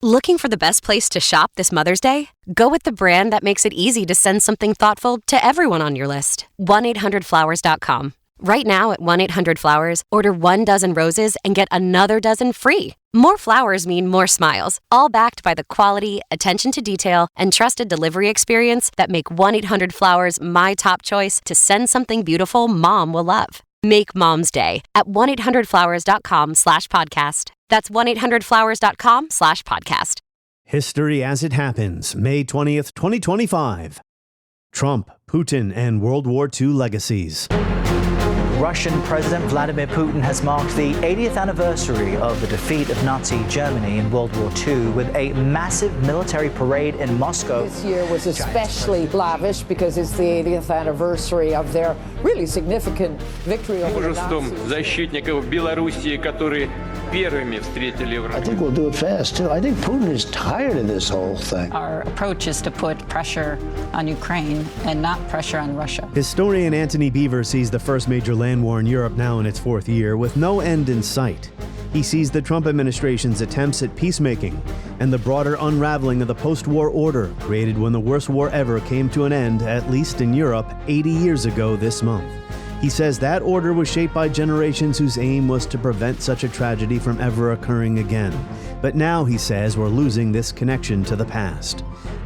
Looking for the best place to shop this Mother's Day? Go with the brand that makes it easy to send something thoughtful to everyone on your list. 1-800-Flowers.com. Right now at 1-800-Flowers, order 1 dozen roses and get another dozen free. More flowers mean more smiles, all backed by the quality, attention to detail, and trusted delivery experience that make 1-800-Flowers my top choice to send something beautiful Mom will love. Make Mom's Day at 1-800-Flowers.com/podcast. That's 1-800-Flowers.com/podcast. History as it happens, May 20th, 2025. Trump, Putin, and World War II legacies. Russian President Vladimir Putin has marked the 80th anniversary of the defeat of Nazi Germany in World War II with a massive military parade in Moscow. This year was especially lavish because it's the 80th anniversary of their really significant victory over the Nazis. I think we'll do it fast, too. I think Putin is tired of this whole thing. Our approach is to put pressure on Ukraine and not pressure on Russia. Historian Antony Beevor sees the first major land war in Europe now in its fourth year with no end in sight. He sees the Trump administration's attempts at peacemaking and the broader unraveling of the post-war order created when the worst war ever came to an end, at least in Europe, 80 years ago this month. He says that order was shaped by generations whose aim was to prevent such a tragedy from ever occurring again. But now, he says, we're losing this connection to the past.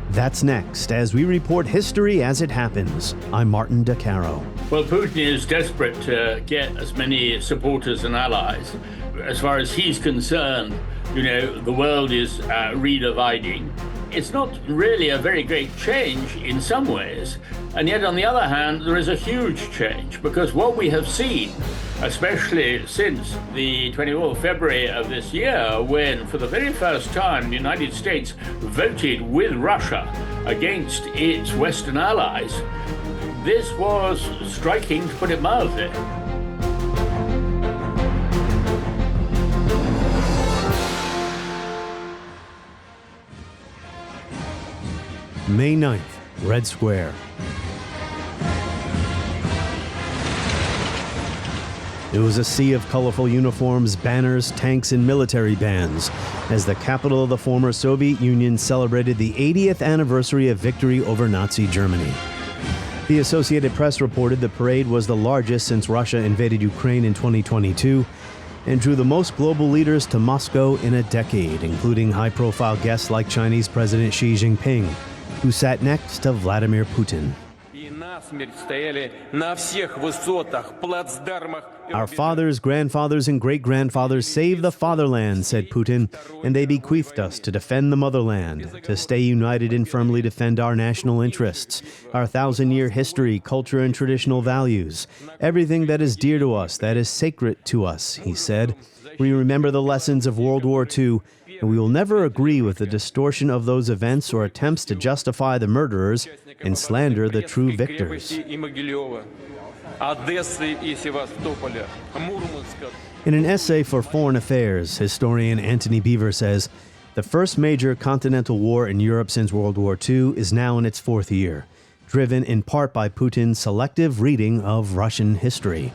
That's next, as we report history as it happens. I'm Martin DeCaro. Well, Putin is desperate to get as many supporters and allies. As far as he's concerned, the world is redividing. It's not really a very great change in some ways. And yet, on the other hand, there is a huge change, because what we have seen, especially since the 24th of February of this year, when for the very first time the United States voted with Russia against its Western allies, this was striking, to put it mildly. May 9th, Red Square. It was a sea of colorful uniforms, banners, tanks, and military bands as the capital of the former Soviet Union celebrated the 80th anniversary of victory over Nazi Germany. The Associated Press reported the parade was the largest since Russia invaded Ukraine in 2022 and drew the most global leaders to Moscow in a decade, including high-profile guests like Chinese President Xi Jinping, who sat next to Vladimir Putin. Our fathers, grandfathers, and great-grandfathers saved the fatherland, said Putin, and they bequeathed us to defend the motherland, to stay united and firmly defend our national interests, our 1,000-year history, culture, and traditional values. Everything that is dear to us, that is sacred to us, he said. We remember the lessons of World War II, and we will never agree with the distortion of those events or attempts to justify the murderers and slander the true victors. In an essay for Foreign Affairs, historian Antony Beevor says, the first major continental war in Europe since World War II is now in its fourth year, driven in part by Putin's selective reading of Russian history.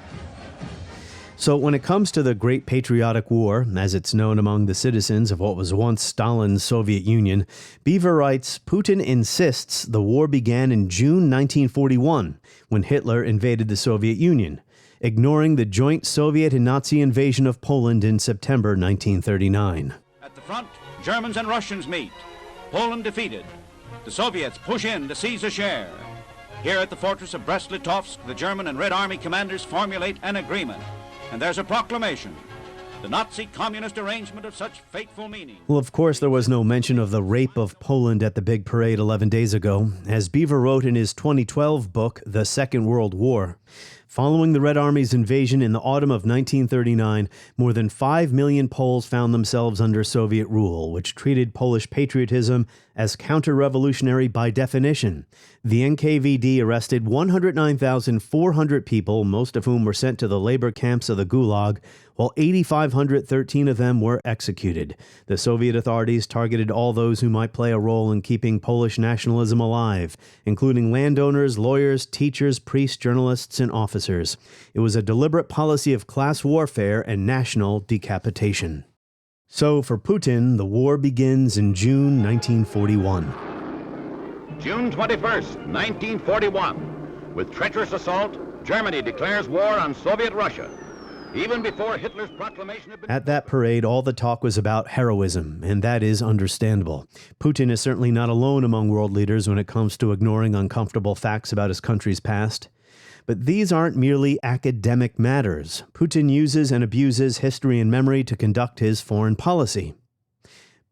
So when it comes to the Great Patriotic War, as it's known among the citizens of what was once Stalin's Soviet Union, Beevor writes, Putin insists the war began in June 1941, when Hitler invaded the Soviet Union, ignoring the joint Soviet and Nazi invasion of Poland in September 1939. At the front, Germans and Russians meet. Poland defeated. The Soviets push in to seize a share. Here at the fortress of Brest-Litovsk, the German and Red Army commanders formulate an agreement. And there's a proclamation, the Nazi communist arrangement of such fateful meaning. Well, of course, there was no mention of the rape of Poland at the big parade 11 days ago, as Beevor wrote in his 2012 book, The Second World War. Following the Red Army's invasion in the autumn of 1939, more than 5 million Poles found themselves under Soviet rule, which treated Polish patriotism as counter-revolutionary by definition. The NKVD arrested 109,400 people, most of whom were sent to the labor camps of the Gulag, while 8,513 of them were executed. The Soviet authorities targeted all those who might play a role in keeping Polish nationalism alive, including landowners, lawyers, teachers, priests, journalists, and officers. It was a deliberate policy of class warfare and national decapitation. So for Putin, the war begins in June 1941. June 21st, 1941. With treacherous assault, Germany declares war on Soviet Russia. Even before Hitler's proclamation had been... At that parade, all the talk was about heroism, and that is understandable. Putin is certainly not alone among world leaders when it comes to ignoring uncomfortable facts about his country's past. But these aren't merely academic matters. Putin uses and abuses history and memory to conduct his foreign policy.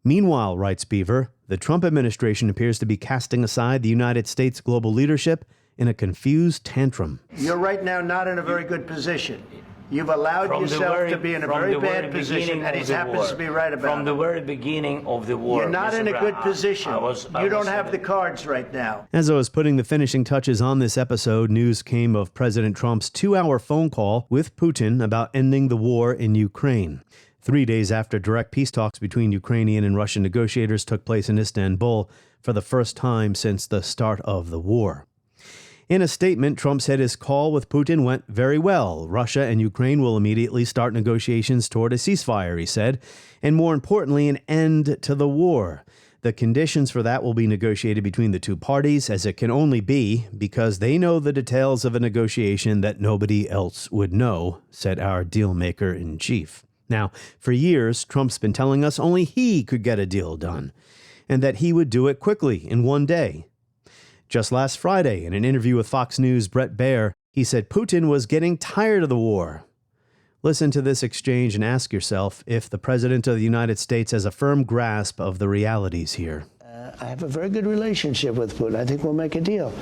Meanwhile, writes Beevor, the Trump administration appears to be casting aside the United States' global leadership in a confused tantrum. You're right now not in a very good position. You've allowed yourself to be in a very bad position, and he happens to be right about it. From the very beginning of the war. You're not in a good position. You don't have the cards right now. As I was putting the finishing touches on this episode, news came of President Trump's 2-hour phone call with Putin about ending the war in Ukraine. 3 days after direct peace talks between Ukrainian and Russian negotiators took place in Istanbul for the first time since the start of the war. In a statement, Trump said his call with Putin went very well. Russia and Ukraine will immediately start negotiations toward a ceasefire, he said, and more importantly, an end to the war. The conditions for that will be negotiated between the two parties, as it can only be, because they know the details of a negotiation that nobody else would know, said our deal-maker-in-chief. Now, for years, Trump's been telling us only he could get a deal done, and that he would do it quickly, in one day. Just last Friday, in an interview with Fox News' Bret Baier, he said Putin was getting tired of the war. Listen to this exchange and ask yourself if the President of the United States has a firm grasp of the realities here. I have a very good relationship with Putin. I think we'll make a deal.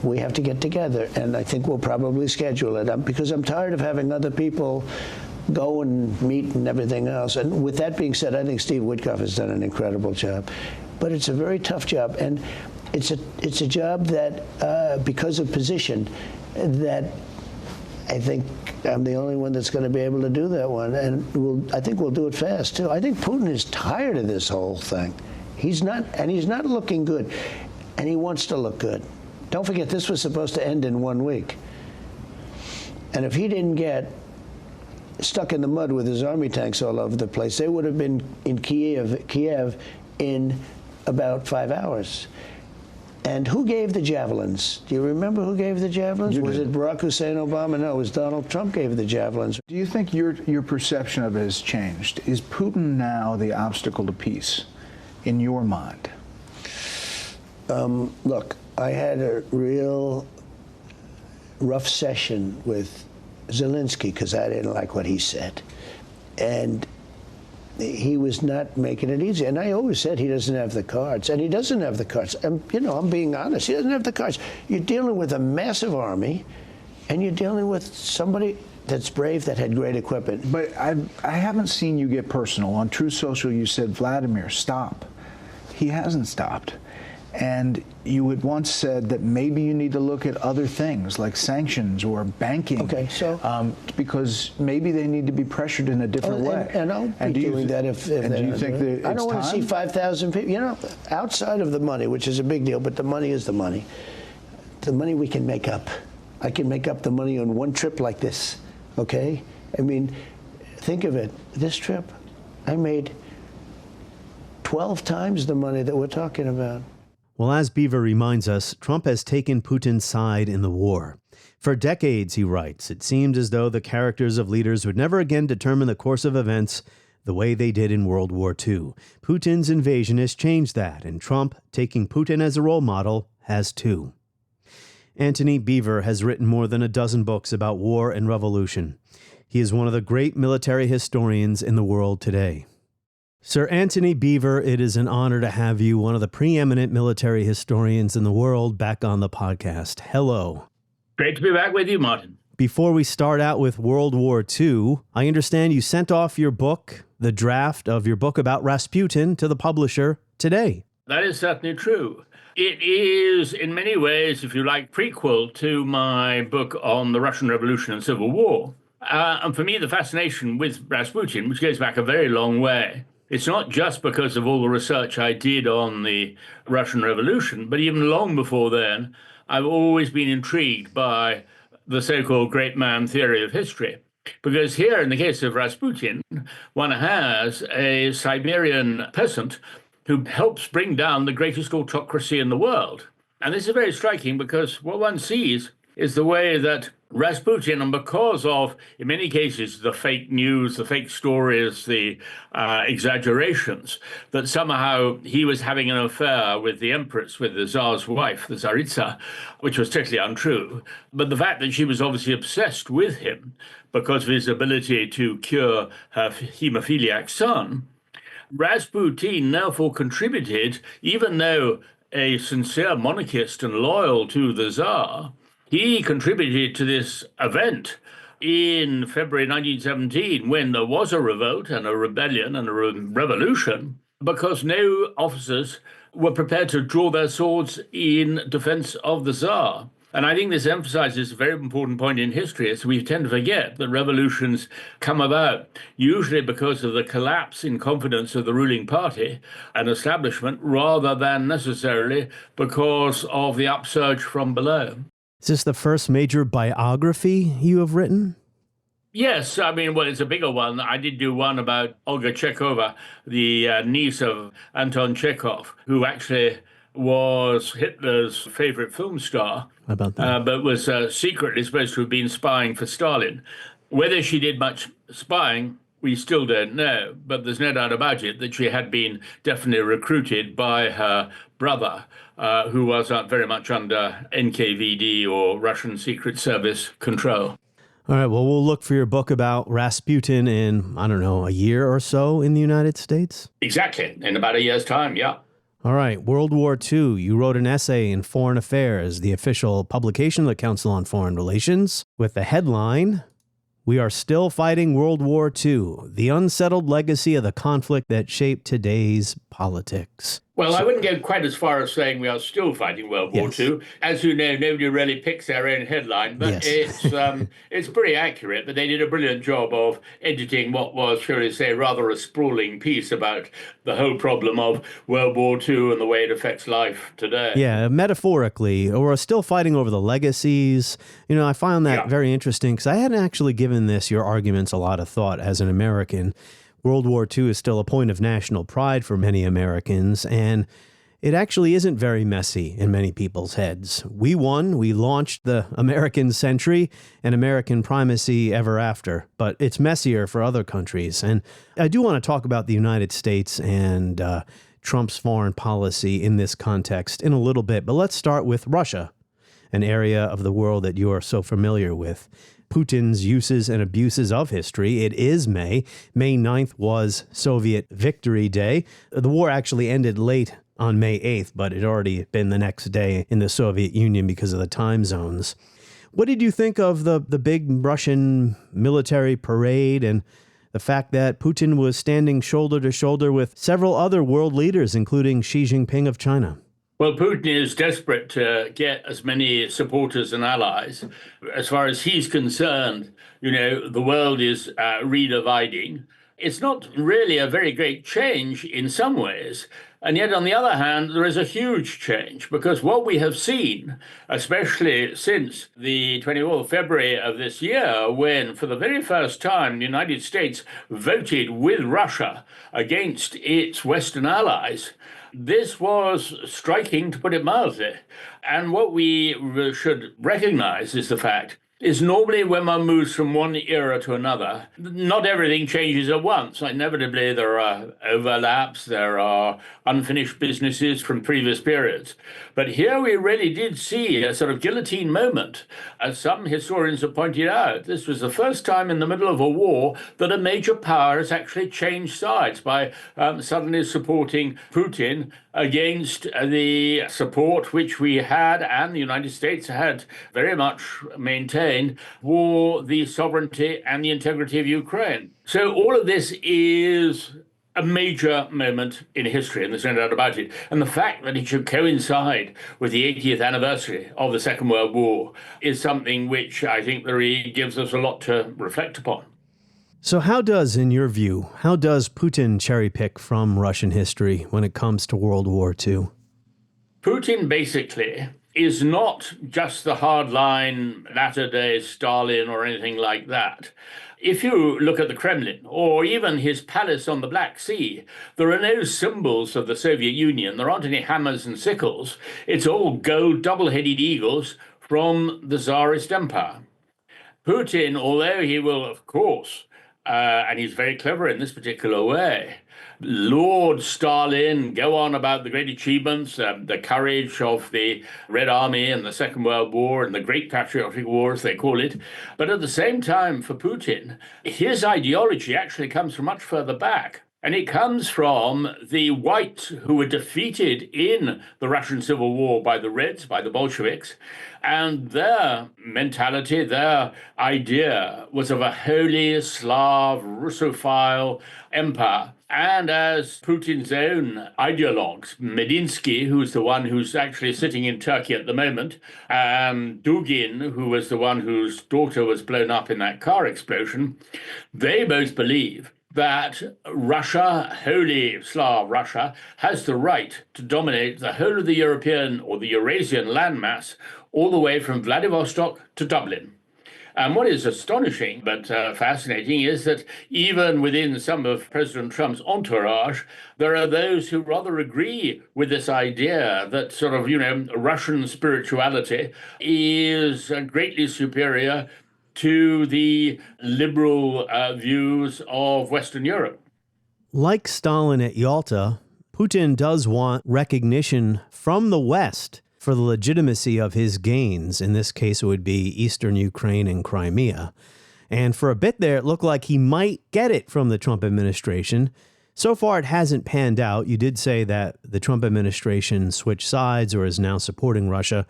We have to get together, and I think we'll probably schedule it because I'm tired of having other people go and meet and everything else. And with that being said, I think Steve Witkoff has done an incredible job. But it's a very tough job, and it's a job that, because of position, that I think I'm the only one that's going to be able to do that one. And I think we'll do it fast, too. I think Putin is tired of this whole thing. He's not looking good, and he wants to look good. Don't forget, this was supposed to end in 1 week. And if he didn't get stuck in the mud with his army tanks all over the place, they would have been in Kiev in about 5 hours. And who gave the javelins? Do you remember who gave the javelins? Was it Barack Hussein Obama? No, it was Donald Trump gave the javelins. Do you think your perception of it has changed? Is Putin now the obstacle to peace in your mind? Look, I had a real rough session with Zelensky because I didn't like what he said. And he was not making it easy. And I always said he doesn't have the cards. And he doesn't have the cards. And, I'm being honest. He doesn't have the cards. You're dealing with a massive army, and you're dealing with somebody that's brave, that had great equipment. But I haven't seen you get personal. On True Social, you said, Vladimir, stop. He hasn't stopped. And you had once said that maybe you need to look at other things like sanctions or banking. Okay, so because maybe they need to be pressured in a different way. And I'll be doing that if and do you think that I don't want to see 5,000 people. Outside of the money, which is a big deal, but the money is the money. The money we can make up. I can make up the money on one trip like this. Okay, I mean, think of it. This trip, I made 12 times the money that we're talking about. Well, as Beevor reminds us, Trump has taken Putin's side in the war. For decades, he writes, it seemed as though the characters of leaders would never again determine the course of events the way they did in World War II. Putin's invasion has changed that, and Trump, taking Putin as a role model, has too. Antony Beevor has written more than a dozen books about war and revolution. He is one of the great military historians in the world today. Sir Antony Beevor, it is an honor to have you, one of the preeminent military historians in the world, back on the podcast. Hello. Great to be back with you, Martin. Before we start out with World War II, I understand you sent off your book, the draft of your book about Rasputin, to the publisher today. That is certainly true. It is, in many ways, if you like, prequel to my book on the Russian Revolution and Civil War. And for me, the fascination with Rasputin, which goes back a very long way, it's not just because of all the research I did on the Russian Revolution, but even long before then, I've always been intrigued by the so-called great man theory of history. Because here, in the case of Rasputin, one has a Siberian peasant who helps bring down the greatest autocracy in the world. And this is very striking because what one sees is the way that Rasputin, and because of, in many cases, the fake news, the fake stories, the exaggerations, that somehow he was having an affair with the empress, with the Tsar's wife, the Tsaritsa, which was totally untrue. But the fact that she was obviously obsessed with him because of his ability to cure her hemophiliac son, Rasputin therefore contributed, even though a sincere monarchist and loyal to the Tsar, he contributed to this event in February 1917 when there was a revolt and a rebellion and a revolution because no officers were prepared to draw their swords in defense of the Tsar. And I think this emphasizes a very important point in history, is we tend to forget that revolutions come about usually because of the collapse in confidence of the ruling party and establishment, rather than necessarily because of the upsurge from below. Is this the first major biography you have written? Yes, I mean, well, it's a bigger one. I did do one about Olga Chekova, the niece of Anton Chekhov, who actually was Hitler's favorite film star. How about that? But was secretly supposed to have been spying for Stalin. Whether she did much spying, we still don't know, but there's no doubt about it that she had been definitely recruited by her brother, who was very much under NKVD or Russian Secret Service control. All right, well, we'll look for your book about Rasputin in, I don't know, a year or so in the United States? Exactly, in about a year's time, yeah. All right, World War II. You wrote an essay in Foreign Affairs, the official publication of the Council on Foreign Relations, with the headline, "We are still fighting World War II, the unsettled legacy of the conflict that shaped today's politics." Well, I wouldn't go quite as far as saying we are still fighting World War II. As you know, nobody really picks their own headline, but it's pretty accurate. But they did a brilliant job of editing what was, shall we say, rather a sprawling piece about the whole problem of World War II and the way it affects life today. Yeah, metaphorically, we're still fighting over the legacies. You know, I found that very interesting because I hadn't actually given your arguments a lot of thought as an American. World War II is still a point of national pride for many Americans, and it actually isn't very messy in many people's heads. We won, we launched the American century and American primacy ever after, but it's messier for other countries. And I do want to talk about the United States and Trump's foreign policy in this context in a little bit, but let's start with Russia, an area of the world that you are so familiar with. Putin's uses and abuses of history. It is May. May 9th was Soviet Victory Day. The war actually ended late on May 8th, but it had already been the next day in the Soviet Union because of the time zones. What did you think of the big Russian military parade and the fact that Putin was standing shoulder to shoulder with several other world leaders, including Xi Jinping of China? Well, Putin is desperate to get as many supporters and allies. As far as he's concerned, the world is redividing. It's not really a very great change in some ways. And yet, on the other hand, there is a huge change because what we have seen, especially since the 24th of February of this year, when for the very first time the United States voted with Russia against its Western allies, this was striking, to put it mildly. And what we should recognize is the fact is normally when one moves from one era to another, not everything changes at once. Inevitably, there are overlaps, there are unfinished businesses from previous periods. But here we really did see a sort of guillotine moment. As some historians have pointed out, this was the first time in the middle of a war that a major power has actually changed sides by suddenly supporting Putin against the support which we had and the United States had very much maintained for the sovereignty and the integrity of Ukraine. So all of this is a major moment in history, and there's no doubt about it. And the fact that it should coincide with the 80th anniversary of the Second World War is something which I think really gives us a lot to reflect upon. So in your view, how does Putin cherry pick from Russian history when it comes to World War II? Putin basically is not just the hardline latter-day Stalin or anything like that. If you look at the Kremlin, or even his palace on the Black Sea, there are no symbols of the Soviet Union. There aren't any hammers and sickles. It's all gold double-headed eagles from the Tsarist Empire. Putin, although he will, of course, and he's very clever in this particular way, Lord Stalin, go on about the great achievements, the courage of the Red Army and the Second World War and the Great Patriotic War, as they call it. But at the same time, for Putin, his ideology actually comes from much further back. And it comes from the whites who were defeated in the Russian Civil War by the Reds, by the Bolsheviks. And their mentality, their idea was of a holy Slav, Russophile empire. And as Putin's own ideologues, Medinsky, who's the one who's actually sitting in Turkey at the moment, and Dugin, who was the one whose daughter was blown up in that car explosion, they both believe that Russia, Holy Slav Russia, has the right to dominate the whole of the European or the Eurasian landmass all the way from Vladivostok to Dublin. And what is astonishing but fascinating is that even within some of President Trump's entourage, there are those who rather agree with this idea that sort of, Russian spirituality is greatly superior to the liberal views of Western Europe. Like Stalin at Yalta, Putin does want recognition from the West for the legitimacy of his gains. In this case, it would be Eastern Ukraine and Crimea. And for a bit there, it looked like he might get it from the Trump administration. So far, it hasn't panned out. You did say that the Trump administration switched sides or is now supporting Russia.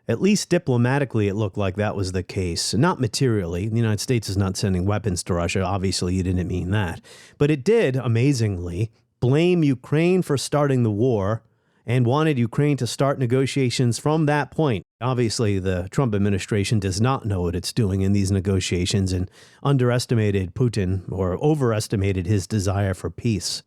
At least diplomatically, it looked like that was the case. Not materially. The United States is not sending weapons to Russia. Obviously, you didn't mean that. But it did, amazingly, blame Ukraine for starting the war and wanted Ukraine to start negotiations from that point. Obviously, the Trump administration does not know what it's doing in these negotiations and underestimated Putin or overestimated his desire for peace.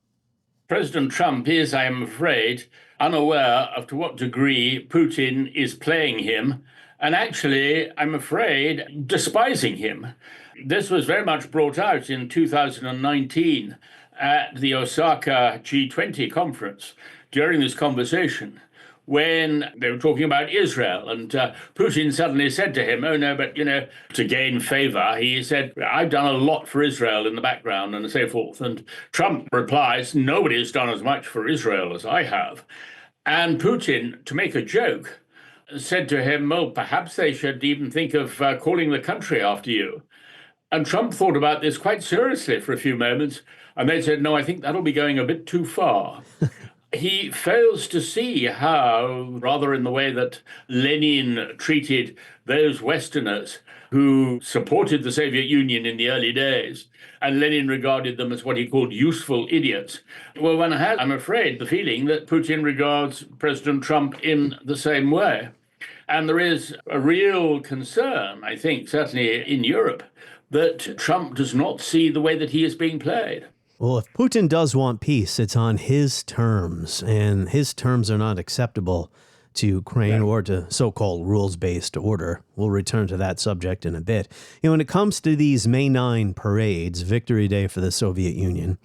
President Trump is, I am afraid, unaware of to what degree Putin is playing him, and actually, I'm afraid, despising him. This was very much brought out in 2019 at the Osaka G20 conference during this conversation, when they were talking about Israel, and Putin suddenly said to him, oh no, but, to gain favor, he said, I've done a lot for Israel in the background and so forth. And Trump replies, nobody's done as much for Israel as I have. And Putin, to make a joke, said to him, well, perhaps they should even think of calling the country after you. And Trump thought about this quite seriously for a few moments, and they said, no, I think that'll be going a bit too far. He fails to see how, rather in the way that Lenin treated those Westerners who supported the Soviet Union in the early days, and Lenin regarded them as what he called useful idiots. Well, one has, I'm afraid, the feeling that Putin regards President Trump in the same way. And there is a real concern, I think, certainly in Europe, that Trump does not see the way that he is being played. Well, if Putin does want peace, it's on his terms, and his terms are not acceptable to Ukraine or to so-called rules-based order. We'll return to that subject in a bit. When it comes to these May 9 parades, Victory Day for the Soviet Union,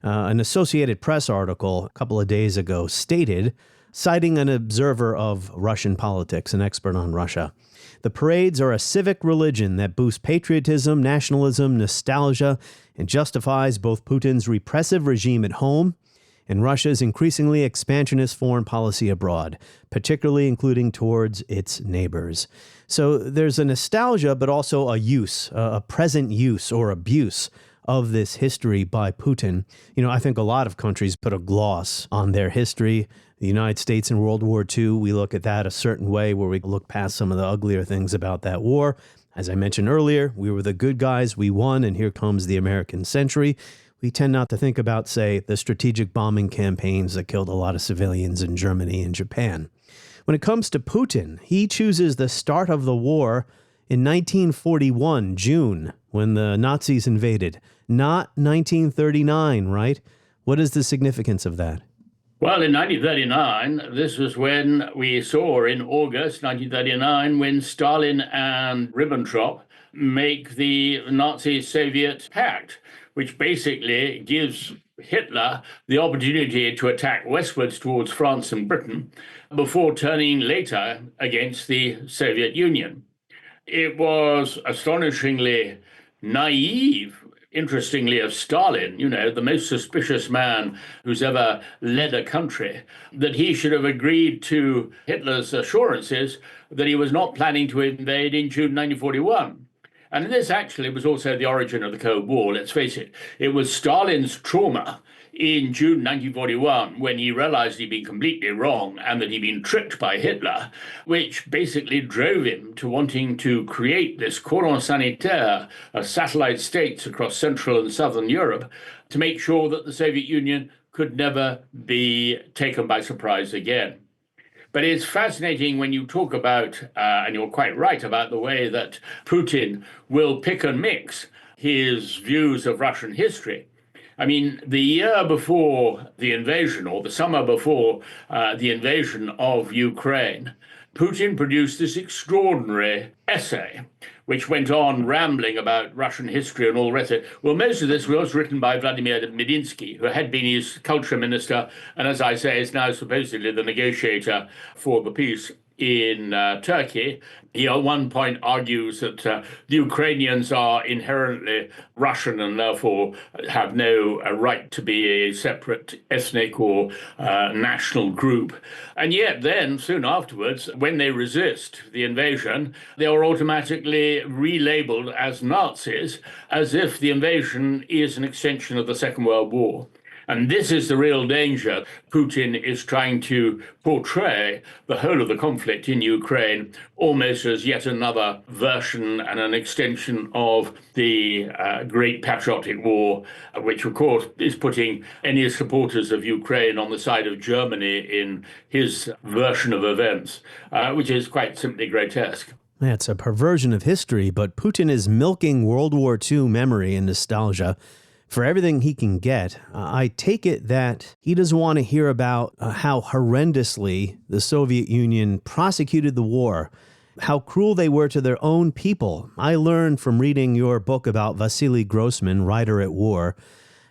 an Associated Press article a couple of days ago stated, citing an observer of Russian politics, an expert on Russia, the parades are a civic religion that boosts patriotism, nationalism, nostalgia, and justifies both Putin's repressive regime at home and Russia's increasingly expansionist foreign policy abroad, particularly including towards its neighbors. So there's a nostalgia, but also a present use or abuse of this history by Putin. I think a lot of countries put a gloss on their history. The United States in World War II, we look at that a certain way where we look past some of the uglier things about that war. As I mentioned earlier, we were the good guys, we won, and here comes the American century. We tend not to think about, say, the strategic bombing campaigns that killed a lot of civilians in Germany and Japan. When it comes to Putin, he chooses the start of the war in 1941, June, when the Nazis invaded, not 1939, right? What is the significance of that? Well, in 1939, this was when we saw in August 1939 when Stalin and Ribbentrop make the Nazi-Soviet pact, which basically gives Hitler the opportunity to attack westwards towards France and Britain before turning later against the Soviet Union. It was astonishingly naive, interestingly, of Stalin, the most suspicious man who's ever led a country, that he should have agreed to Hitler's assurances that he was not planning to invade in June 1941. And this actually was also the origin of the Cold War, let's face it. It was Stalin's trauma in June 1941 when he realized he'd been completely wrong and that he'd been tricked by Hitler, which basically drove him to wanting to create this cordon sanitaire of satellite states across Central and Southern Europe to make sure that the Soviet Union could never be taken by surprise again. But it's fascinating when you talk about, and you're quite right about the way that Putin will pick and mix his views of Russian history. I mean, the year before the invasion, or the summer before the invasion of Ukraine, Putin produced this extraordinary essay, which went on rambling about Russian history and all the rest of it. Well, most of this was written by Vladimir Medinsky, who had been his culture minister, and as I say, is now supposedly the negotiator for the peace in Turkey. He at one point argues that the Ukrainians are inherently Russian and therefore have no right to be a separate ethnic or national group. And yet then, soon afterwards, when they resist the invasion, they are automatically relabeled as Nazis, as if the invasion is an extension of the Second World War. And this is the real danger. Putin is trying to portray the whole of the conflict in Ukraine almost as yet another version and an extension of the Great Patriotic War, which, of course, is putting any supporters of Ukraine on the side of Germany in his version of events, which is quite simply grotesque. It's a perversion of history, but Putin is milking World War II memory and nostalgia for everything he can get. I take it that he doesn't want to hear about how horrendously the Soviet Union prosecuted the war, how cruel they were to their own people. I learned from reading your book about Vasily Grossman, Writer at War,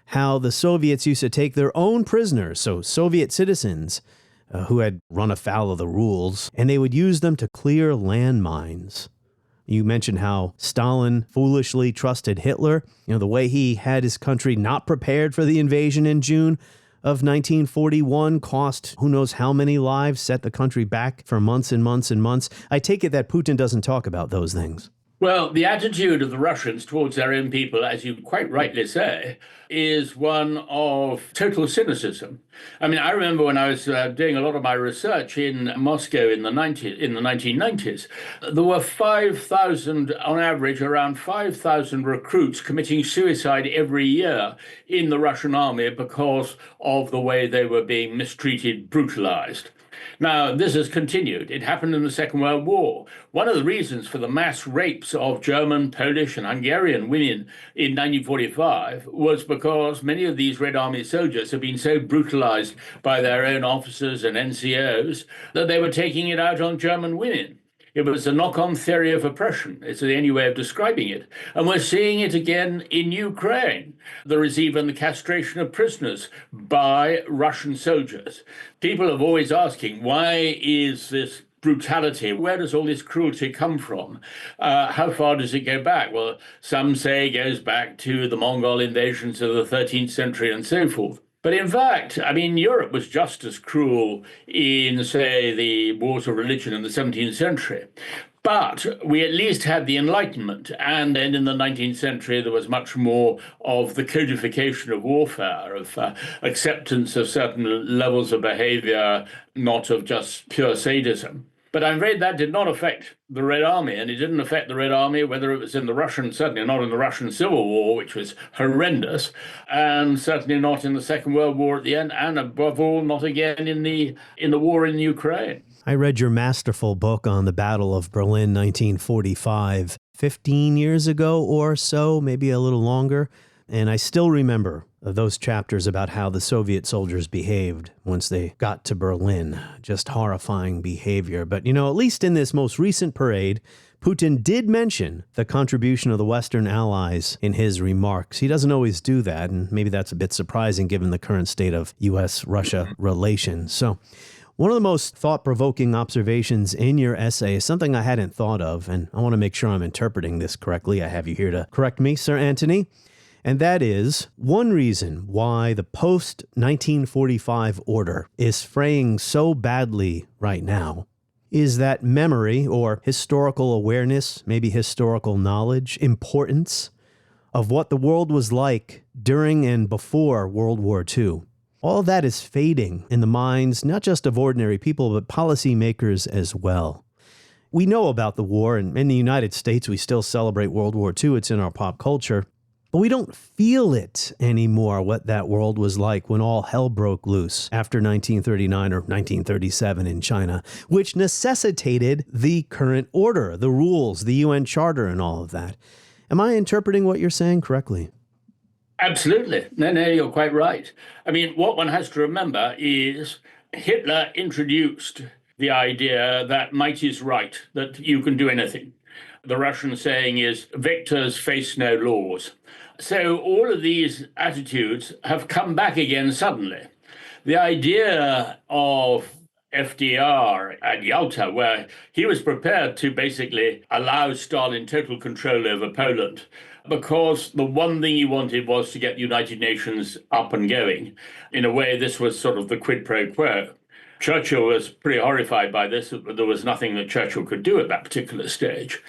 how the Soviets used to take their own prisoners, so Soviet citizens who had run afoul of the rules, and they would use them to clear landmines. You mentioned how Stalin foolishly trusted Hitler, the way he had his country not prepared for the invasion in June of 1941, cost who knows how many lives, set the country back for months and months and months. I take it that Putin doesn't talk about those things. Well, the attitude of the Russians towards their own people, as you quite rightly say, is one of total cynicism. I mean, I remember when I was doing a lot of my research in Moscow in the 1990s, there were 5,000, on average, around 5,000 recruits committing suicide every year in the Russian army because of the way they were being mistreated, brutalized. Now, this has continued. It happened in the Second World War. One of the reasons for the mass rapes of German, Polish, and Hungarian women in 1945 was because many of these Red Army soldiers had been so brutalized by their own officers and NCOs that they were taking it out on German women. It was a knock-on theory of oppression. It's the only way of describing it. And we're seeing it again in Ukraine. There is even the castration of prisoners by Russian soldiers. People are always asking, why is this brutality? Where does all this cruelty come from? How far does it go back? Well, some say it goes back to the Mongol invasions of the 13th century and so forth. But in fact, I mean, Europe was just as cruel in, say, the wars of religion in the 17th century. But we at least had the Enlightenment. And then in the 19th century, there was much more of the codification of warfare, of acceptance of certain levels of behavior, not of just pure sadism. But I'm afraid that did not affect the Red Army, and it didn't affect the Red Army, whether it was in the Russian, certainly not in the Russian Civil War, which was horrendous, and certainly not in the Second World War at the end, and above all, not again in the war in Ukraine. I read your masterful book on the Battle of Berlin, 1945, 15 years ago or so, maybe a little longer, and I still remember of those chapters about how the Soviet soldiers behaved once they got to Berlin. Just horrifying behavior. But, at least in this most recent parade, Putin did mention the contribution of the Western allies in his remarks. He doesn't always do that, and maybe that's a bit surprising given the current state of U.S.-Russia relations. So one of the most thought-provoking observations in your essay is something I hadn't thought of, and I want to make sure I'm interpreting this correctly. I have you here to correct me, Sir Antony. And that is one reason why the post-1945 order is fraying so badly right now is that memory or historical awareness, maybe historical knowledge, importance of what the world was like during and before World War II. All that is fading in the minds, not just of ordinary people, but policymakers as well. We know about the war, and in the United States, we still celebrate World War II. It's in our pop culture. But we don't feel it anymore, what that world was like when all hell broke loose after 1939 or 1937 in China, which necessitated the current order, the rules, the UN Charter, and all of that. Am I interpreting what you're saying correctly? Absolutely. No, you're quite right. I mean, what one has to remember is Hitler introduced the idea that might is right, that you can do anything. The Russian saying is, victors face no laws. So all of these attitudes have come back again suddenly. The idea of FDR at Yalta, where he was prepared to basically allow Stalin total control over Poland, because the one thing he wanted was to get the United Nations up and going. In a way, this was sort of the quid pro quo. Churchill was pretty horrified by this, but there was nothing that Churchill could do at that particular stage.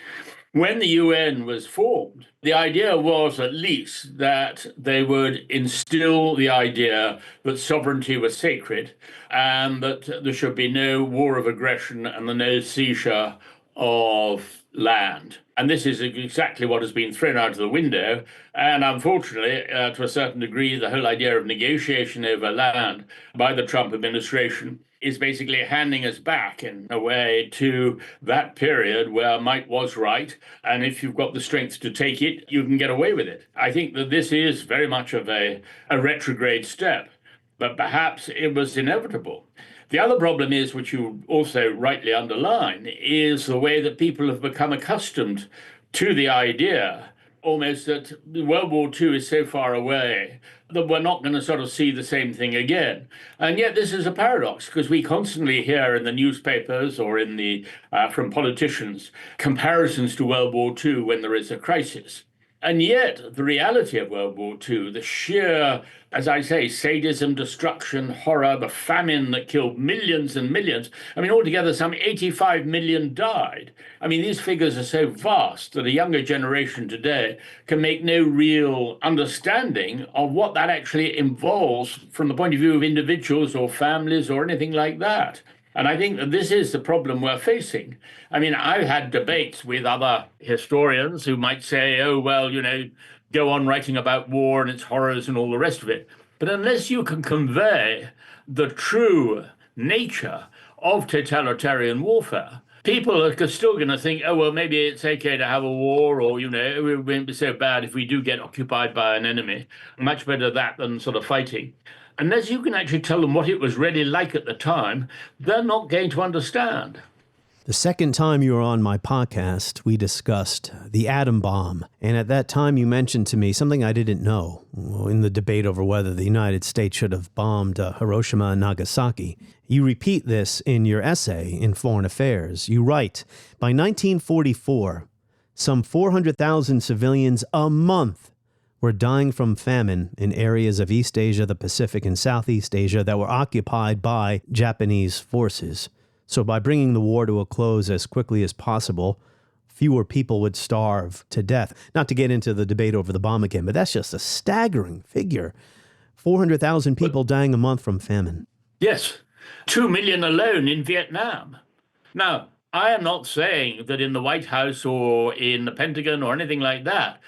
When the UN was formed, the idea was at least that they would instill the idea that sovereignty was sacred and that there should be no war of aggression and no seizure of land. And this is exactly what has been thrown out of the window. And unfortunately, to a certain degree, the whole idea of negotiation over land by the Trump administration is basically handing us back in a way to that period where might was right. And if you've got the strength to take it, you can get away with it. I think that this is very much of a retrograde step, but perhaps it was inevitable. The other problem is, which you also rightly underline, is the way that people have become accustomed to the idea almost that World War II is so far away that we're not going to sort of see the same thing again. And yet this is a paradox, because we constantly hear in the newspapers or in the from politicians comparisons to World War II when there is a crisis. And yet the reality of World War II, the sheer, as I say, sadism, destruction, horror, the famine that killed millions and millions. I mean, altogether, some 85 million died. I mean, these figures are so vast that a younger generation today can make no real understanding of what that actually involves from the point of view of individuals or families or anything like that. And I think that this is the problem we're facing. I mean, I've had debates with other historians who might say, oh, well, go on writing about war and its horrors and all the rest of it. But unless you can convey the true nature of totalitarian warfare, people are still going to think, oh, well, maybe it's okay to have a war, or, it won't be so bad if we do get occupied by an enemy. Much better that than sort of fighting. Unless you can actually tell them what it was really like at the time, they're not going to understand. The second time you were on my podcast, we discussed the atom bomb. And at that time, you mentioned to me something I didn't know in the debate over whether the United States should have bombed Hiroshima and Nagasaki. You repeat this in your essay in Foreign Affairs. You write, by 1944, some 400,000 civilians a month were dying from famine in areas of East Asia, the Pacific, and Southeast Asia that were occupied by Japanese forces. So by bringing the war to a close as quickly as possible, fewer people would starve to death. Not to get into the debate over the bomb again, but that's just a staggering figure. 400,000 people dying a month from famine. Yes, 2 million alone in Vietnam. Now, I am not saying that in the White House or in the Pentagon or anything like that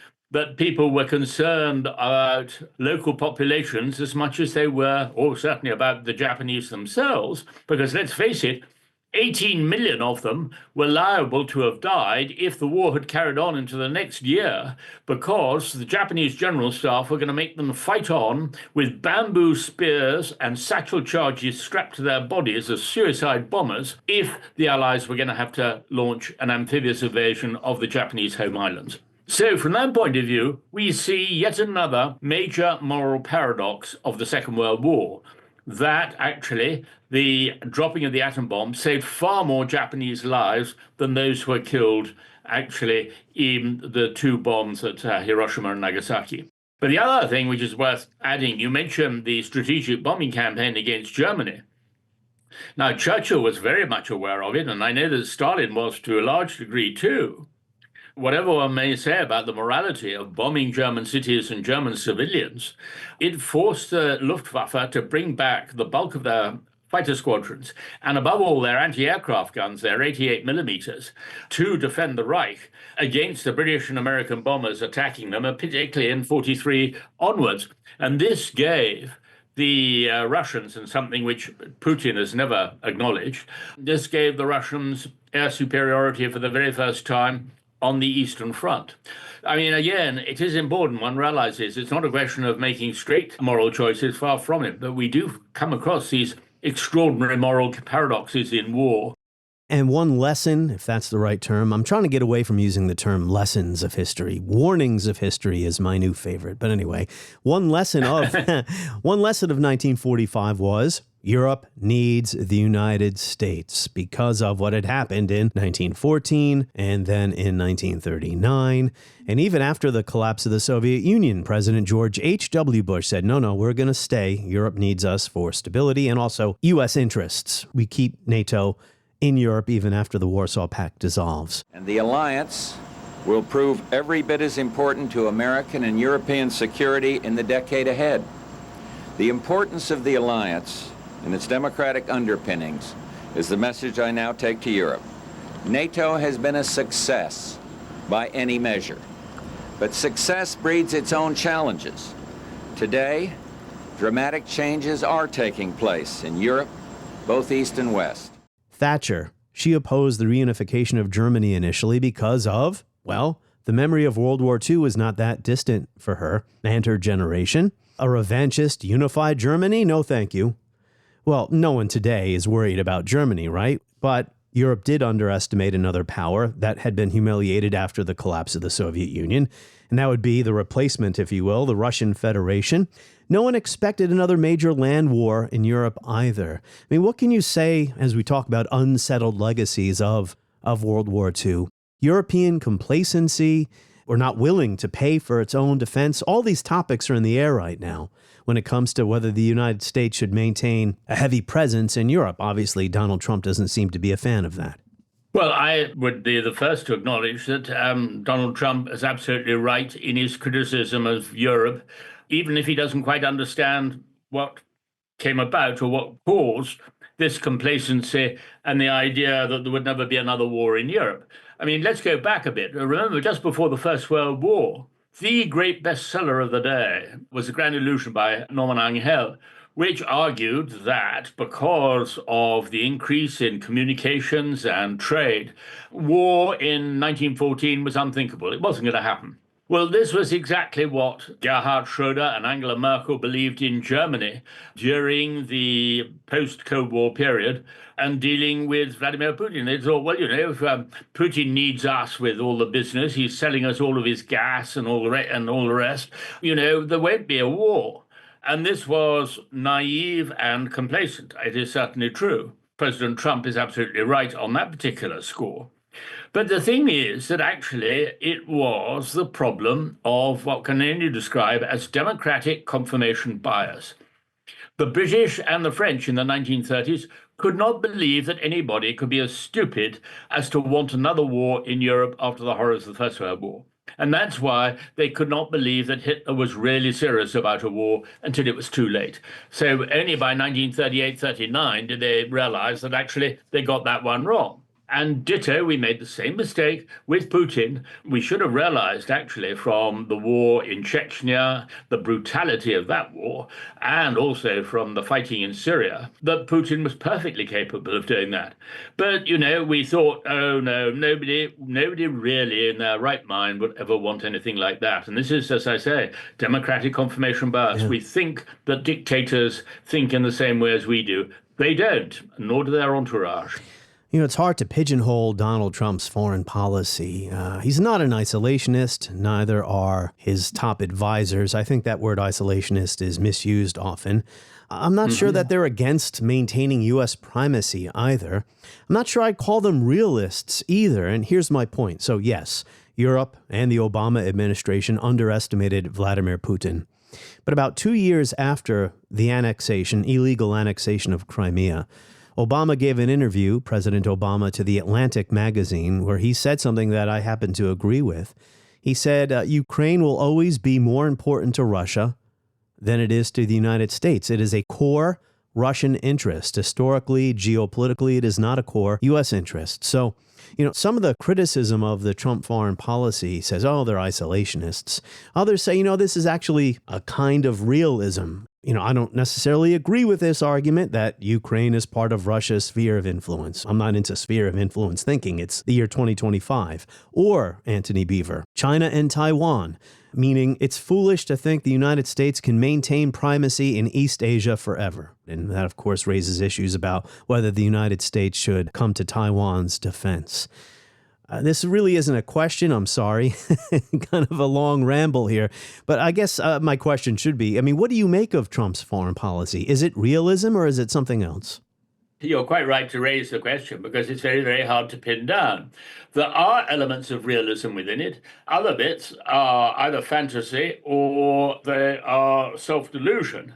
people were concerned about local populations as much as they were, or certainly about the Japanese themselves, because let's face it, 18 million of them were liable to have died if the war had carried on into the next year, because the Japanese general staff were going to make them fight on with bamboo spears and satchel charges strapped to their bodies as suicide bombers if the Allies were going to have to launch an amphibious invasion of the Japanese home islands. So from that point of view, we see yet another major moral paradox of the Second World War, that actually the dropping of the atom bomb saved far more Japanese lives than those who were killed actually in the two bombs at Hiroshima and Nagasaki. But the other thing which is worth adding, you mentioned the strategic bombing campaign against Germany. Now, Churchill was very much aware of it, and I know that Stalin was to a large degree too. Whatever one may say about the morality of bombing German cities and German civilians, it forced the Luftwaffe to bring back the bulk of their fighter squadrons, and above all their anti-aircraft guns, their 88 millimeters, to defend the Reich against the British and American bombers attacking them, and particularly in 1943 onwards. And this gave the Russians, and something which Putin has never acknowledged, this gave the Russians air superiority for the very first time on the Eastern Front. I mean, again, it is important one realizes it's not a question of making straight moral choices, far from it, but we do come across these extraordinary moral paradoxes in war. And one lesson, if that's the right term, I'm trying to get away from using the term lessons of history. Warnings of history is my new favorite. But anyway, one lesson of 1945 was Europe needs the United States because of what had happened in 1914 and then in 1939. And even after the collapse of the Soviet Union, President George H.W. Bush said, no, we're going to stay. Europe needs us for stability and also U.S. interests. We keep NATO in Europe even after the Warsaw Pact dissolves. And the alliance will prove every bit as important to American and European security in the decade ahead. The importance of the alliance and its democratic underpinnings is the message I now take to Europe. NATO has been a success by any measure, but success breeds its own challenges. Today, dramatic changes are taking place in Europe, both East and West. Thatcher, she opposed the reunification of Germany initially because of, well, the memory of World War II was not that distant for her and her generation. A revanchist, unified Germany? No, thank you. Well, no one today is worried about Germany, right? But Europe did underestimate another power that had been humiliated after the collapse of the Soviet Union, and that would be the replacement, if you will, the Russian Federation. No one expected another major land war in Europe either. I mean, what can you say as we talk about unsettled legacies of World War II? European complacency, or not willing to pay for its own defense? All these topics are in the air right now when it comes to whether the United States should maintain a heavy presence in Europe. Obviously, Donald Trump doesn't seem to be a fan of that. Well, I would be the first to acknowledge that Donald Trump is absolutely right in his criticism of Europe, even if he doesn't quite understand what came about or what caused this complacency and the idea that there would never be another war in Europe. I mean, let's go back a bit. Remember, just before the First World War, the great bestseller of the day was The Grand Illusion by Norman Angel, which argued that because of the increase in communications and trade, war in 1914 was unthinkable. It wasn't going to happen. Well, this was exactly what Gerhard Schröder and Angela Merkel believed in Germany during the post-Cold War period and dealing with Vladimir Putin. They thought, well, if Putin needs us with all the business, he's selling us all of his gas and all the rest, there won't be a war. And this was naive and complacent. It is certainly true. President Trump is absolutely right on that particular score. But the thing is that actually it was the problem of what can only describe as democratic confirmation bias. The British and the French in the 1930s could not believe that anybody could be as stupid as to want another war in Europe after the horrors of the First World War. And that's why they could not believe that Hitler was really serious about a war until it was too late. So only by 1938-39 did they realize that actually they got that one wrong. And ditto, we made the same mistake with Putin. We should have realized, actually, from the war in Chechnya, the brutality of that war, and also from the fighting in Syria, that Putin was perfectly capable of doing that. But, we thought, oh, no, nobody really in their right mind would ever want anything like that. And this is, as I say, democratic confirmation bias. Yeah. We think that dictators think in the same way as we do. They don't, nor do their entourage. It's hard to pigeonhole Donald Trump's foreign policy. He's not an isolationist, neither are his top advisors. I think that word isolationist is misused often. I'm not sure that they're against maintaining U.S. primacy either. I'm not sure I'd call them realists either, and here's my point. So yes, Europe and the Obama administration underestimated Vladimir Putin. But about 2 years after the illegal annexation of Crimea, Obama gave an interview, President Obama, to The Atlantic magazine, where he said something that I happen to agree with. He said, Ukraine will always be more important to Russia than it is to the United States. It is a core Russian interest. Historically, geopolitically, it is not a core U.S. interest. So, some of the criticism of the Trump foreign policy says, oh, they're isolationists. Others say, this is actually a kind of realism. I don't necessarily agree with this argument that Ukraine is part of Russia's sphere of influence. I'm not into sphere of influence thinking. It's the year 2025. Or, Antony Beevor, China and Taiwan, meaning it's foolish to think the United States can maintain primacy in East Asia forever. And that, of course, raises issues about whether the United States should come to Taiwan's defense. This really isn't a question. I'm sorry. Kind of a long ramble here. But I guess my question should be, what do you make of Trump's foreign policy? Is it realism or is it something else? You're quite right to raise the question because it's very, very hard to pin down. There are elements of realism within it. Other bits are either fantasy or they are self-delusion.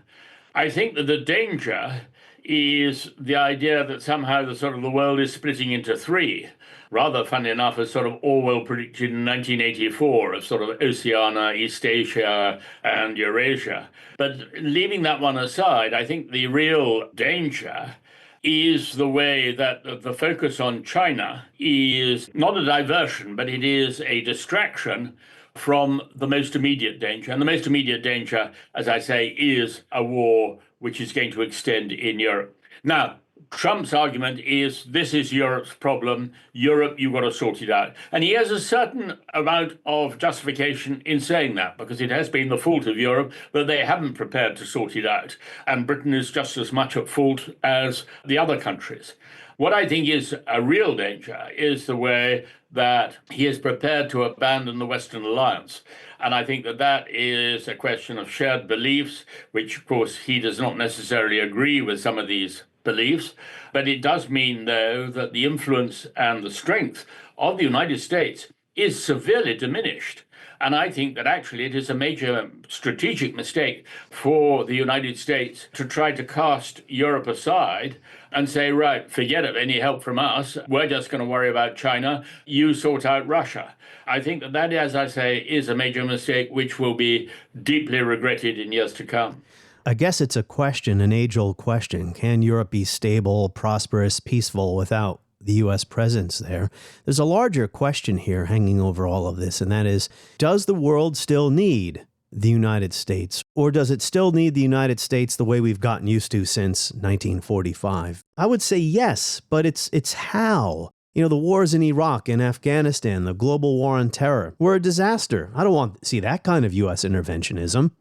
I think that the danger is the idea that somehow the world is splitting into three. Rather, funny enough, as Orwell predicted in 1984 of Oceania, East Asia, and Eurasia. But leaving that one aside, I think the real danger is the way that the focus on China is not a diversion, but it is a distraction from the most immediate danger. And the most immediate danger, as I say, is a war which is going to extend in Europe. Now, Trump's argument is this is Europe's problem. Europe, you've got to sort it out. And he has a certain amount of justification in saying that, because it has been the fault of Europe that they haven't prepared to sort it out. And Britain is just as much at fault as the other countries. What I think is a real danger is the way that he is prepared to abandon the Western alliance. And I think that that is a question of shared beliefs, which, of course, he does not necessarily agree with some of these beliefs. But it does mean, though, that the influence and the strength of the United States is severely diminished. And I think that actually it is a major strategic mistake for the United States to try to cast Europe aside and say, right, forget it, any help from us. We're just going to worry about China. You sort out Russia. I think that that, as I say, is a major mistake which will be deeply regretted in years to come. I guess it's a question, an age-old question. Can Europe be stable, prosperous, peaceful without the U.S. presence there? There's a larger question here hanging over all of this, and that is, does the world still need the United States, or does it still need the United States the way we've gotten used to since 1945? I would say yes, but it's how. The wars in Iraq and Afghanistan, the global war on terror, were a disaster. I don't want to see that kind of U.S. interventionism.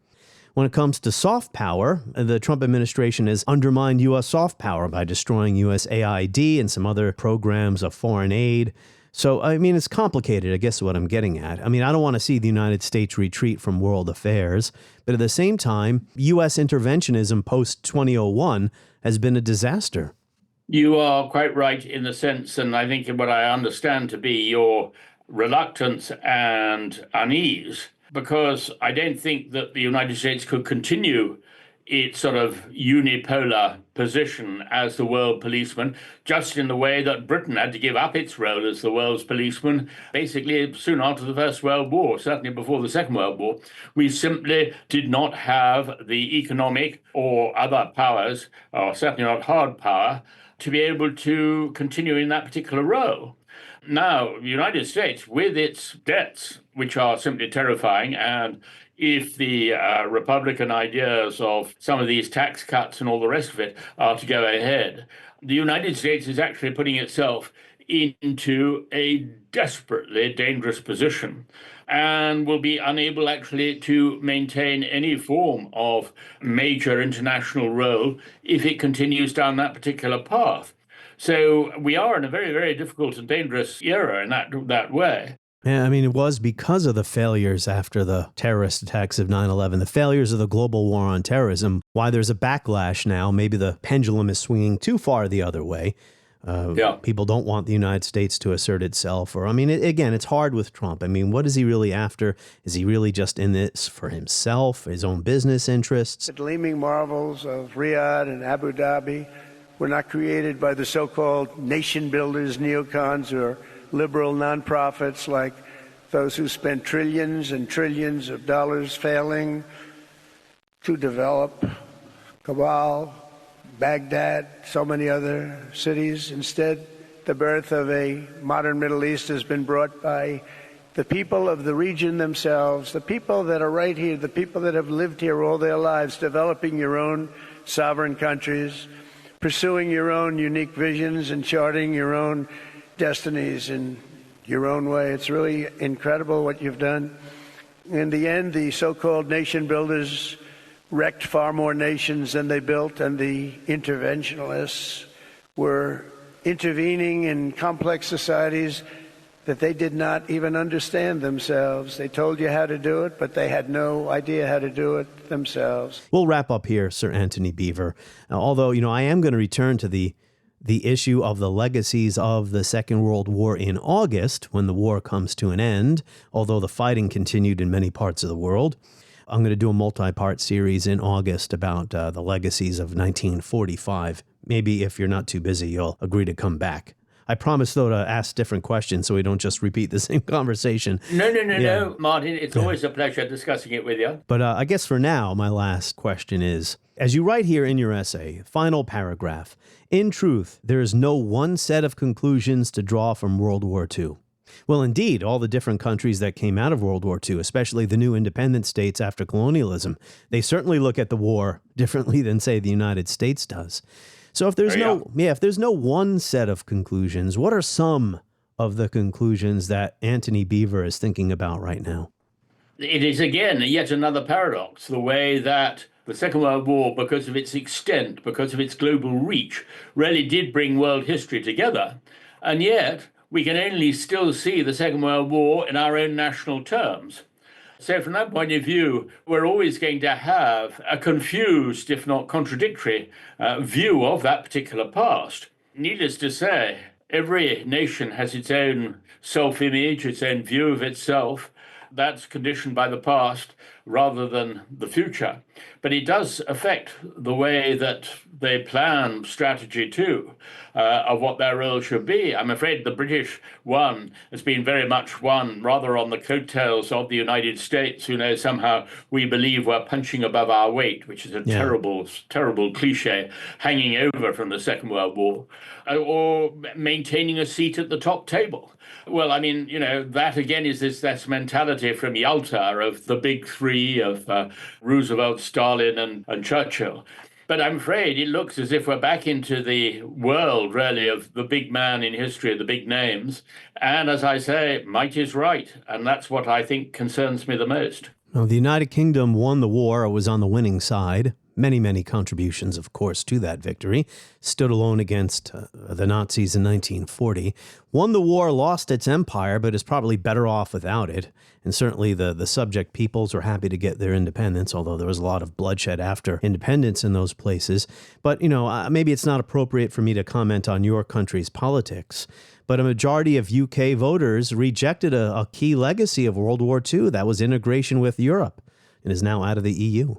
When it comes to soft power, the Trump administration has undermined U.S. soft power by destroying USAID and some other programs of foreign aid. So, it's complicated, I guess, is what I'm getting at. I don't want to see the United States retreat from world affairs, but at the same time, U.S. interventionism post-2001 has been a disaster. You are quite right in the sense, and I think what I understand to be your reluctance and unease, because I don't think that the United States could continue its unipolar position as the world policeman, just in the way that Britain had to give up its role as the world's policeman, basically soon after the First World War, certainly before the Second World War. We simply did not have the economic or other powers, or certainly not hard power, to be able to continue in that particular role. Now, the United States, with its debts, which are simply terrifying, and if the Republican ideas of some of these tax cuts and all the rest of it are to go ahead, the United States is actually putting itself into a desperately dangerous position and will be unable actually to maintain any form of major international role if it continues down that particular path. So we are in a very, very difficult and dangerous era in that way. Yeah, I mean, it was because of the failures after the terrorist attacks of 9/11, the failures of the global war on terrorism, why there's a backlash now. Maybe the pendulum is swinging too far the other way. People don't want the United States to assert itself. Or, I mean, again, it's hard with Trump. I mean, what is he really after? Is he really just in this for himself, his own business interests? The gleaming marvels of Riyadh and Abu Dhabi were not created by the so-called nation builders, neocons, or liberal nonprofits like those who spent trillions and trillions of dollars failing to develop Kabul, Baghdad, so many other cities. Instead, the birth of a modern Middle East has been brought by the people of the region themselves, the people that are right here, the people that have lived here all their lives, developing your own sovereign countries, pursuing your own unique visions and charting your own destinies in your own way. It's really incredible what you've done. In the end, the so-called nation builders wrecked far more nations than they built, and the interventionists were intervening in complex societies that they did not even understand themselves. They told you how to do it, but they had no idea how to do it themselves. We'll wrap up here, Sir Antony Beevor. Although, I am going to return to the issue of the legacies of the Second World War in August, when the war comes to an end, although the fighting continued in many parts of the world. I'm going to do a multi-part series in August about the legacies of 1945. Maybe if you're not too busy, you'll agree to come back. I promise, though, to ask different questions so we don't just repeat the same conversation. No, Martin. It's always a pleasure discussing it with you. But I guess for now, my last question is, as you write here in your essay, final paragraph, in truth, there is no one set of conclusions to draw from World War II. Well, indeed, all the different countries that came out of World War II, especially the new independent states after colonialism, they certainly look at the war differently than, say, the United States does. So if there's no one set of conclusions, what are some of the conclusions that Antony Beevor is thinking about right now? It is, again, yet another paradox, the way that the Second World War, because of its extent, because of its global reach, really did bring world history together. And yet, we can only still see the Second World War in our own national terms. So from that point of view, we're always going to have a confused, if not contradictory, view of that particular past. Needless to say, every nation has its own self-image, its own view of itself. That's conditioned by the past rather than the future. But it does affect the way that they plan strategy too, of what their role should be. I'm afraid the British one has been very much one rather on the coattails of the United States, who somehow we believe we're punching above our weight, which is a terrible, terrible cliche hanging over from the Second World War, or maintaining a seat at the top table. Well, I mean, that again is this mentality from Yalta of the big three of Roosevelt, Stalin, and Churchill. But I'm afraid it looks as if we're back into the world, really, of the big man in history, the big names. And as I say, might is right. And that's what I think concerns me the most. Well, the United Kingdom won the war. It was on the winning side. Many, many contributions, of course, to that victory. Stood alone against the Nazis in 1940. Won the war, lost its empire, but is probably better off without it. And certainly the subject peoples were happy to get their independence, although there was a lot of bloodshed after independence in those places. But, maybe it's not appropriate for me to comment on your country's politics. But a majority of UK voters rejected a key legacy of World War II. That was integration with Europe, and is now out of the EU.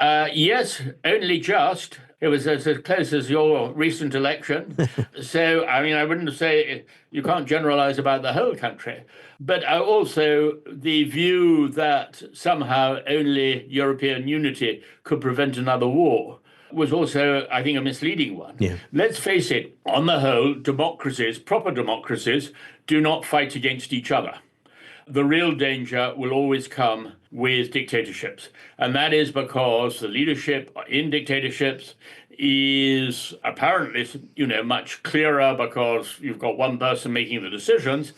Yes, only just. It was as close as your recent election. So, I wouldn't say you can't generalize about the whole country. But also the view that somehow only European unity could prevent another war. was also, I think, a misleading one. Yeah. Let's face it, on the whole, democracies, proper democracies, do not fight against each other. The real danger will always come with dictatorships. And that is because the leadership in dictatorships is apparently, much clearer because you've got one person making the decisions,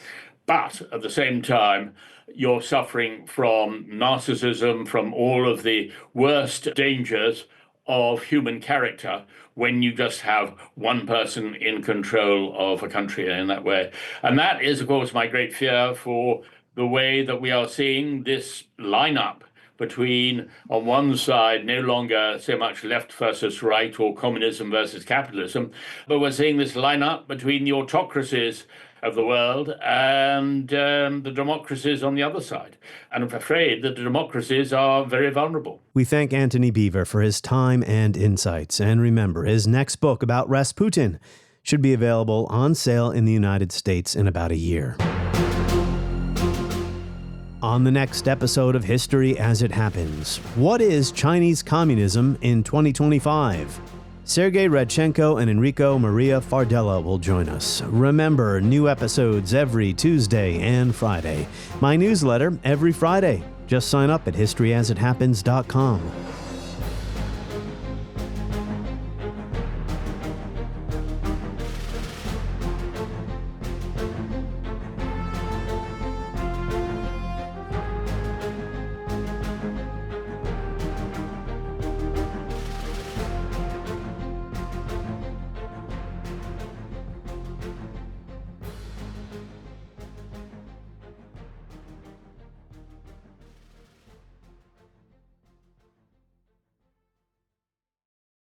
but at the same time, you're suffering from narcissism, from all of the worst dangers of human character when you just have one person in control of a country in that way. And that is, of course, my great fear for the way that we are seeing this lineup between, on one side, no longer so much left versus right or communism versus capitalism, but we're seeing this lineup between the autocracies of the world and the democracies on the other side. And I'm afraid that the democracies are very vulnerable. We thank Antony Beevor for his time and insights. And remember, his next book about Rasputin should be available on sale in the United States in about a year. On the next episode of History as It Happens, what is Chinese communism in 2025? Sergei Radchenko and Enrico Maria Fardella will join us. Remember, new episodes every Tuesday and Friday. My newsletter every Friday. Just sign up at historyasithappens.com.